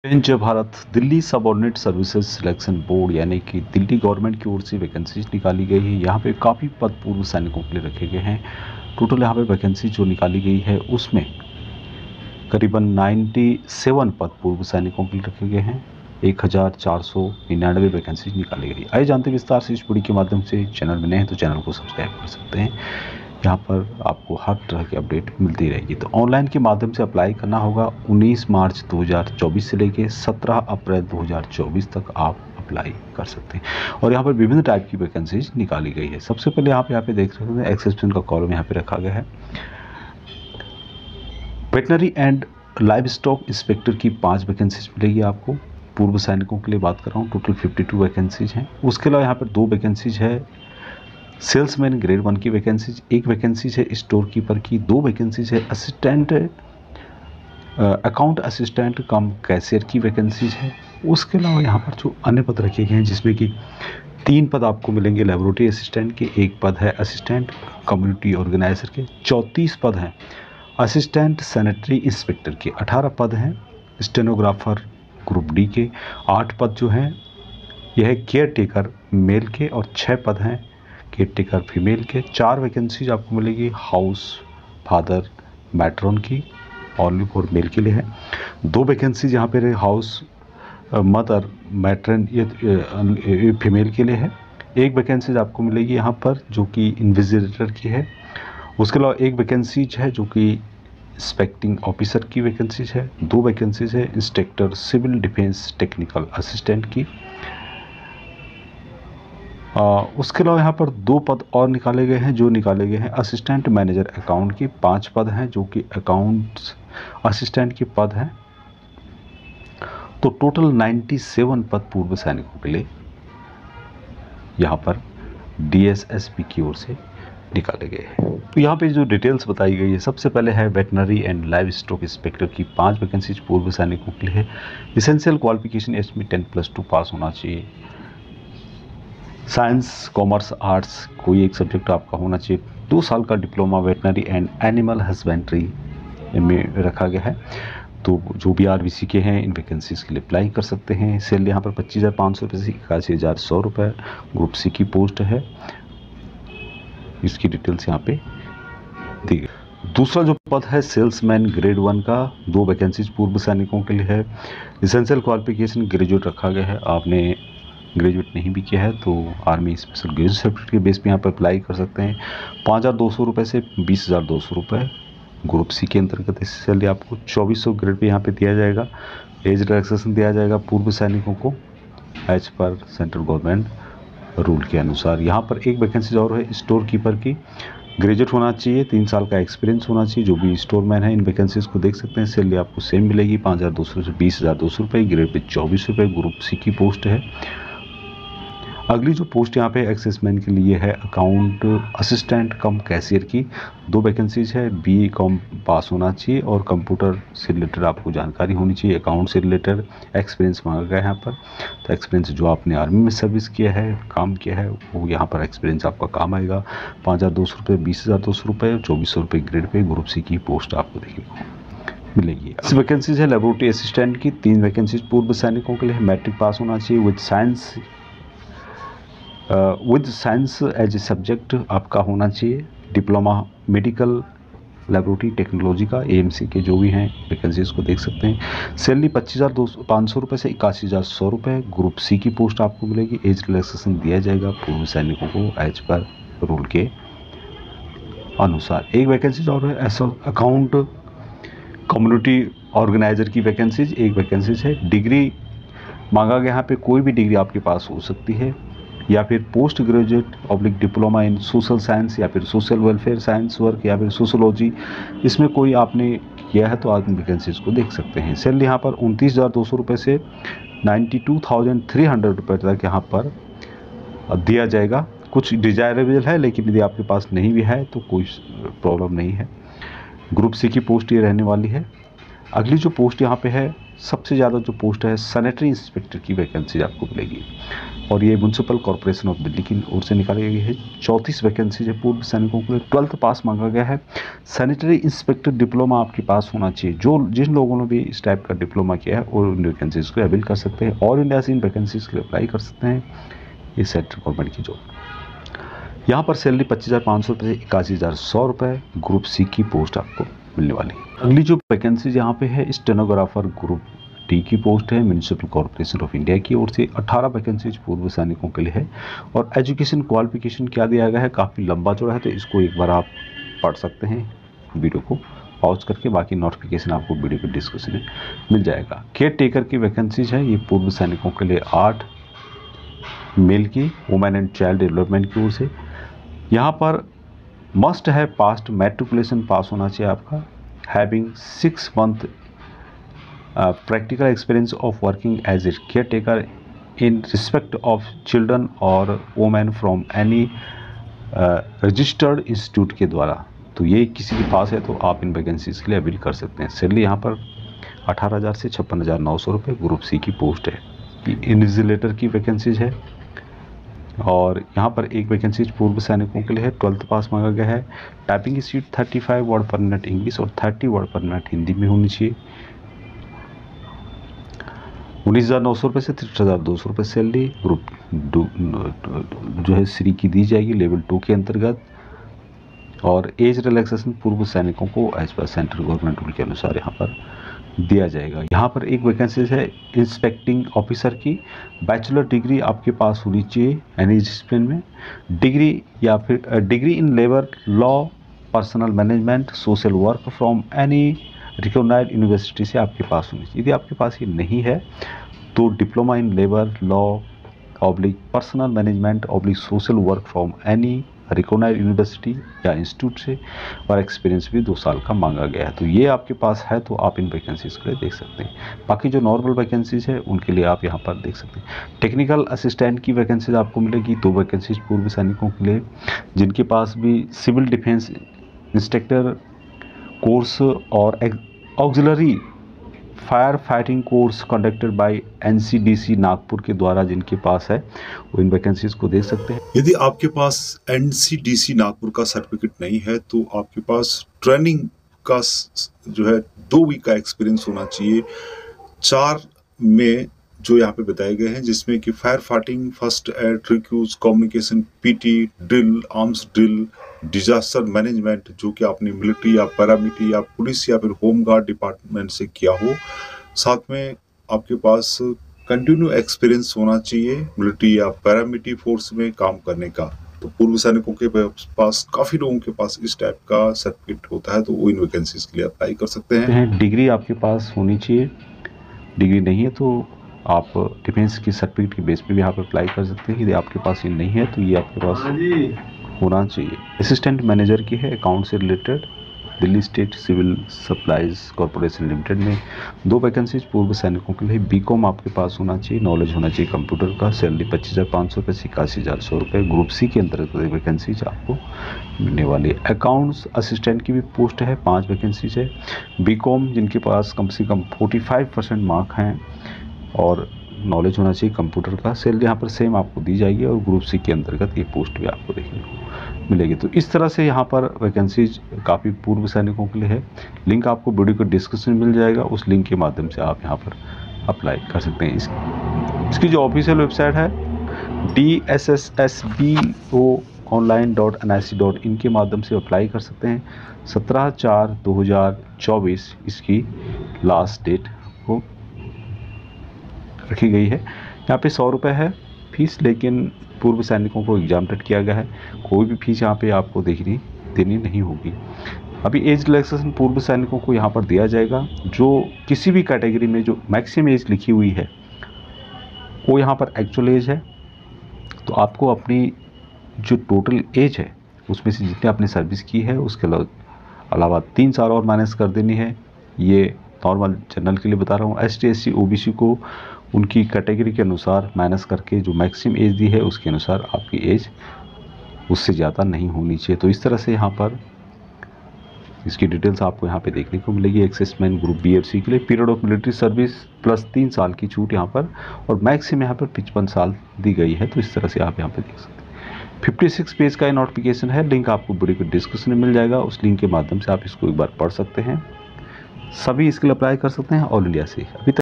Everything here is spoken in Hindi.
Bench Bharat Delhi subordinate services selection board यानी कि दिल्ली गवर्नमेंट की ओर से वैकेंसीज निकाली गई है। यहाँ पे काफ़ी पद पूर्व सैनिकों के लिए रखे गए हैं। टोटल यहाँ पे वैकेंसी जो निकाली गई है उसमें करीबन 97 पद पूर्व सैनिकों के लिए रखे गए हैं। 1499 वैकेंसीज निकाली गई। आइए जानते हैं विस्तार से इस वीडियो के माध्यम से। चैनल में नए हैं तो चैनल को सब्सक्राइब कर सकते हैं। यहाँ पर आपको हर तरह की अपडेट मिलती रहेगी। तो ऑनलाइन के माध्यम से अप्लाई करना होगा। 19 मार्च 2024 से लेके 17 अप्रैल 2024 तक आप अप्लाई कर सकते हैं। और यहाँ पर विभिन्न टाइप की वैकेंसीज निकाली गई है। सबसे पहले यहाँ पे देख सकते हैं एक्सेप्शन का कॉलम यहाँ पे रखा गया है। Veterinary and live stock inspector की 5 वैकेंसीज मिलेगी आपको। पूर्व सैनिकों के लिए बात कर रहा हूँ। टोटल 52 वैकेंसीज हैं। उसके अलावा यहाँ पर 2 वैकेंसीज है सेल्समैन ग्रेड 1 की वैकेंसीज, 1 वैकेंसीज है स्टोर कीपर की, 2 वैकेंसीज है असिस्टेंट अकाउंट असिस्टेंट कम कैशियर की वैकेंसीज है। उसके अलावा यहाँ पर जो अन्य पद रखे गए हैं जिसमें कि 3 पद आपको मिलेंगे लेबोरेटरी असिस्टेंट के, 1 पद है असिस्टेंट कम्युनिटी ऑर्गेनाइजर के, 34 पद हैं असिस्टेंट सैनिटरी इंस्पेक्टर के, 18 पद हैं स्टेनोग्राफर ग्रुप डी के, 8 पद जो हैं यह है केयर टेकर मेल के और 6 पद हैं केयर टेकर फीमेल के। 4 वैकेंसीज आपको मिलेगी हाउस फादर मैट्रॉन की, ओनली फॉर मेल के लिए है। 2 वैकेंसीज यहाँ पे हाउस मदर मैट्रन ये फीमेल के लिए है। 1 वैकेंसीज आपको मिलेगी यहाँ पर जो कि इन्विजिलेटर की है। उसके अलावा 1 वैकेंसीज है जो कि इंस्पेक्टिंग ऑफिसर की वैकेंसीज है। 2 वैकेंसीज है instructor civil defence technical assistant की। उसके अलावा यहाँ पर 2 पद और निकाले गए हैं। जो निकाले गए हैं असिस्टेंट मैनेजर अकाउंट की 5 पद हैं जो कि अकाउंट्स असिस्टेंट के पद हैं। तो टोटल 97 पद पूर्व सैनिकों के लिए यहाँ पर DSSP की ओर से निकाले गए हैं। तो यहाँ पे जो डिटेल्स बताई गई है, सबसे पहले है veterinary and live stock inspector की 5 वैकेंसीज पूर्व सैनिकों के लिए है। इसेंशियल क्वालिफिकेशन इसमें 10+2 पास होना चाहिए। साइंस कॉमर्स आर्ट्स कोई एक सब्जेक्ट आपका होना चाहिए। 2 साल का diploma veterinary and animal husbandry में रखा गया है। तो जो भी RBC के हैं इन वैकेंसीज़ के लिए अप्लाई कर सकते हैं। सैलरी यहाँ पर 25,500 रुपये से 81,100 रुपये ग्रुप C की पोस्ट है। इसकी डिटेल्स यहाँ पे दी गई। दूसरा जो पद है सेल्समैन ग्रेड 1 का, 2 वैकेंसीज पूर्व सैनिकों के लिए है। इसेंशियल क्वालिफिकेशन ग्रेजुएट रखा गया है। आपने ग्रेजुएट नहीं भी किया है तो आर्मी स्पेशल ग्रेजुएट सर्टिफिकेट के बेस पे यहाँ पर अप्लाई कर सकते हैं। 5,200 रुपये से 20,200 रुपये ग्रुप C के अंतर्गत इस सैलरी आपको 2400 ग्रेड पे यहाँ पे दिया जाएगा। एज रिलैक्सेशन दिया जाएगा पूर्व सैनिकों को as per central government rule के अनुसार। यहाँ पर 1 वैकेंसी और है स्टोर कीपर की। ग्रेजुएट होना चाहिए, 3 साल का एक्सपीरियंस होना चाहिए। जो भी स्टोर मैन है इन वैकेंसीज को देख सकते हैं। सैलरी आपको सेम मिलेगी 5,200 से 20,200 रुपये। ग्रेड पे 24 रुपये ग्रुप C की पोस्ट है। अगली जो पोस्ट यहाँ पे एक्सेसमैन के लिए है अकाउंट असिस्टेंट कम कैशियर की। 2 वैकेंसीज है। BE कॉम पास होना चाहिए और कंप्यूटर से रिलेटेड आपको जानकारी होनी चाहिए। अकाउंट से रिलेटेड एक्सपीरियंस मांगा गया है यहाँ पर। तो एक्सपीरियंस जो आपने आर्मी में सर्विस किया है, काम किया है, वो यहाँ पर एक्सपीरियंस आपका काम आएगा। 5,200 रुपये, 20,200 रुपये, 2400 रुपये ग्रेड पे ग्रुप C की पोस्ट आपको देखने को मिलेगी। इस वैकेंसीज है लेबोरेटरी असिस्टेंट की। 3 वैकेंसीज पूर्व सैनिकों के लिए। मैट्रिक पास होना चाहिए with science as a subject आपका होना चाहिए। डिप्लोमा मेडिकल लेबोरेटरी टेक्नोलॉजी का AMC के जो भी हैं वैकेंसीज को देख सकते हैं। सैलरी 25,500 रुपये से 81,100 रुपये ग्रुप C की पोस्ट आपको मिलेगी। एज रिलैक्सेशन दिया जाएगा पूर्व सैनिकों को एज पर रूल के अनुसार। 1 वैकेंसीज और है अकाउंट कम्युनिटी ऑर्गेनाइजर की वैकेंसीज। 1 वैकेंसीज है। डिग्री मांगा गया यहाँ पे कोई भी डिग्री आपके पास हो सकती है, या फिर post graduate oblique diploma in social science, या फिर सोशल वेलफेयर साइंस वर्क, या फिर सोशोलॉजी। इसमें कोई आपने किया है तो आप वैकेंसीज को देख सकते हैं। सैलरी यहाँ पर 29,200 रुपये से 92,300 रुपये तक यहाँ पर दिया जाएगा। कुछ डिजायरेबल है, लेकिन यदि आपके पास नहीं भी है तो कोई प्रॉब्लम नहीं है। ग्रुप C की पोस्ट ये रहने वाली है। अगली जो पोस्ट यहाँ पे है सबसे ज़्यादा जो पोस्ट है सैनिटरी इंस्पेक्टर की वैकेंसी आपको मिलेगी। और ये म्यूनसिपल कॉरपोरेशन ऑफ दिल्ली की ओर से निकाली गई है। 34 वैकेंसी है पूर्व सैनिकों के लिए। 12th पास मांगा गया है। सैनिटरी इंस्पेक्टर डिप्लोमा आपके पास होना चाहिए। जिन लोगों ने भी इस टाइप का डिप्लोमा किया है और उन वैकेंसीज को अवेल कर सकते हैं और इंडिया से इन वैकेंसीज के लिए अप्लाई कर सकते हैं। ये सेंट्रल गवर्नमेंट की जॉब। यहाँ पर सैलरी 25,500 रुपये से 81,100 रुपये ग्रुप सी की पोस्ट आपको मिलने वाली है। अगली जो वैकेंसी यहाँ पे है स्टेनोग्राफर ग्रुप डी की पोस्ट है म्यूनिसिपल कॉर्पोरेशन ऑफ इंडिया की ओर से। 18 वैकेंसीज पूर्व सैनिकों के लिए है और एजुकेशन क्वालिफिकेशन क्या दिया गया है, काफ़ी लंबा चौड़ा है, तो इसको एक बार आप पढ़ सकते हैं वीडियो को पॉज करके। बाकी नोटिफिकेशन आपको वीडियो के डिस्क्रिप्शन में मिल जाएगा। केयर टेकर की वैकेंसीज है, ये पूर्व सैनिकों के लिए 8 मेल की वुमेन एंड चाइल्ड डेवलपमेंट की ओर से। यहाँ पर मस्ट है पास्ट मैट्रिकुलेशन पास होना चाहिए आपका, having 6 month practical experience of working as a caretaker in respect of children or women from any registered institute के द्वारा। तो ये किसी के पास है तो आप इन वैकेंसीज के लिए अवेल कर सकते हैं। सैलरी यहाँ पर 18,000 से 56,900 रुपये ग्रुप सी की पोस्ट है। इन्विजिलेटर की वैकेंसीज है और यहाँ पर एक वैकेंसीज पूर्व सैनिकों के लिए है। 12th पास मांगा गया है। टाइपिंग की सीट 35 वर्ड पर मिनट इंग्लिश और 30 वर्ड पर मिनट हिंदी में होनी चाहिए। 19,900 रुपये से 63,200 रुपये सैलरी ग्रुप जो है श्री की दी जाएगी लेवल 2 के अंतर्गत। और एज रिलैक्सेशन पूर्व सैनिकों को as per central government rule के अनुसार यहाँ पर दिया जाएगा। यहाँ पर एक वैकेंसी है इंस्पेक्टिंग ऑफिसर की। बैचलर डिग्री आपके पास होनी चाहिए एनी डिसिप्लिन में, डिग्री या फिर degree in labour law, personal management, social work from any recognised university से आपके पास होनी चाहिए। यदि आपके पास ये नहीं है तो diploma in labour law oblique personal management oblique social work from any recognised university या इंस्टीट्यूट से और एक्सपीरियंस भी 2 साल का मांगा गया है। तो ये आपके पास है तो आप इन वैकेंसीज के लिए देख सकते हैं। बाकी जो नॉर्मल वैकेंसीज है उनके लिए आप यहाँ पर देख सकते हैं। टेक्निकल असिस्टेंट की वैकेंसीज आपको मिलेगी 2 वैकेंसीज पूर्व सैनिकों के लिए जिनके पास भी सिविल डिफेंस इंस्ट्रक्टर कोर्स और auxiliary fire fighting course conducted by NCDC Nagpur के द्वारा जिनके पास है वो इन वैकेंसीज को देख सकते हैं। यदि आपके पास एनसीडीसी नागपुर का सर्टिफिकेट नहीं है तो आपके पास ट्रेनिंग का जो है 2 वीक का एक्सपीरियंस होना चाहिए 4 में जो यहाँ पे बताए गए हैं, जिसमें कि fire fighting, first aid, recuse, communication, PT, drill, arms drill, disaster management जो कि आपने मिलिट्री या पैरामिलिट्री या पुलिस या फिर होम गार्ड डिपार्टमेंट से किया हो। साथ में आपके पास कंटिन्यू एक्सपीरियंस होना चाहिए मिलिट्री या पैरामिलिट्री फोर्स में काम करने का। तो पूर्व सैनिकों के पास काफ़ी लोगों के पास इस टाइप का सर्टिफिकेट होता है तो वो इन वैकेंसीज के लिए अप्लाई कर सकते हैं। डिग्री आपके पास होनी चाहिए, डिग्री नहीं है तो आप डिफेंस की सर्टिफिकेट के बेस पे भी आप अप्लाई कर सकते हैं। यदि आपके पास ये नहीं है तो ये आपके पास होना चाहिए। असिस्टेंट मैनेजर की है अकाउंट से related Delhi state civil supplies corporation limited में 2 वैकेंसीज पूर्व सैनिकों के लिए। बीकॉम आपके पास होना चाहिए, नॉलेज होना चाहिए कंप्यूटर का। सैलरी 25,500 रुपये से 81,100 रुपये ग्रुप सी के अंतर्गत वैकेंसीज आपको मिलने वाली है। अकाउंट्स असिस्टेंट की भी पोस्ट है, 5 वैकेंसीज है। बीकॉम जिनके पास कम से कम 45% मार्क हैं और नॉलेज होना चाहिए कंप्यूटर का। सैलरी यहाँ पर सेम आपको दी जाएगी और ग्रुप सी के अंतर्गत ये पोस्ट भी आपको देखने को मिलेगी। तो इस तरह से यहाँ पर वैकेंसीज काफ़ी पूर्व सैनिकों के लिए है। लिंक आपको वीडियो के डिस्क्रिप्शन में मिल जाएगा, उस लिंक के माध्यम से आप यहाँ पर अप्लाई कर सकते हैं। इसकी जो ऑफिशियल वेबसाइट है DSSSBOonline.nic.in के माध्यम से अप्लाई कर सकते हैं। 17/4/2024 इसकी लास्ट डेट को रखी गई है। यहाँ पे 100 रुपये है फीस, लेकिन पूर्व सैनिकों को एग्जाम्प्टेड किया गया है। कोई भी फीस यहाँ पे आपको देनी नहीं होगी। अभी एज रिलैक्सेशन पूर्व सैनिकों को यहाँ पर दिया जाएगा। जो किसी भी कैटेगरी में जो मैक्सिमम एज लिखी हुई है वो यहाँ पर एक्चुअल एज है। तो आपको अपनी जो टोटल एज है उसमें से जितने आपने सर्विस की है उसके अलावा 3 साल और माइनस कर देनी है। ये नॉर्मल जनरल के लिए बता रहा हूँ। ST SC OBC को उनकी कैटेगरी के अनुसार माइनस करके जो मैक्सिमम एज दी है उसके अनुसार आपकी एज उससे ज़्यादा नहीं होनी चाहिए। तो इस तरह से यहाँ पर इसकी डिटेल्स आपको यहाँ पे देखने को मिलेगी। एक्सेसमैन ग्रुप BFC के लिए period of military service plus 3 साल की छूट यहाँ पर, और मैक्सिमम यहाँ पर 55 साल दी गई है। तो इस तरह से आप यहाँ पे देख सकते हैं। 56 पेज का ये नोटिफिकेशन है, लिंक आपको वीडियो के डिस्क्रिप्शन में मिल जाएगा। उस लिंक के माध्यम से आप इसको एक बार पढ़ सकते हैं। सभी इसके लिए अप्लाई कर सकते हैं ऑल इंडिया से। अभी तक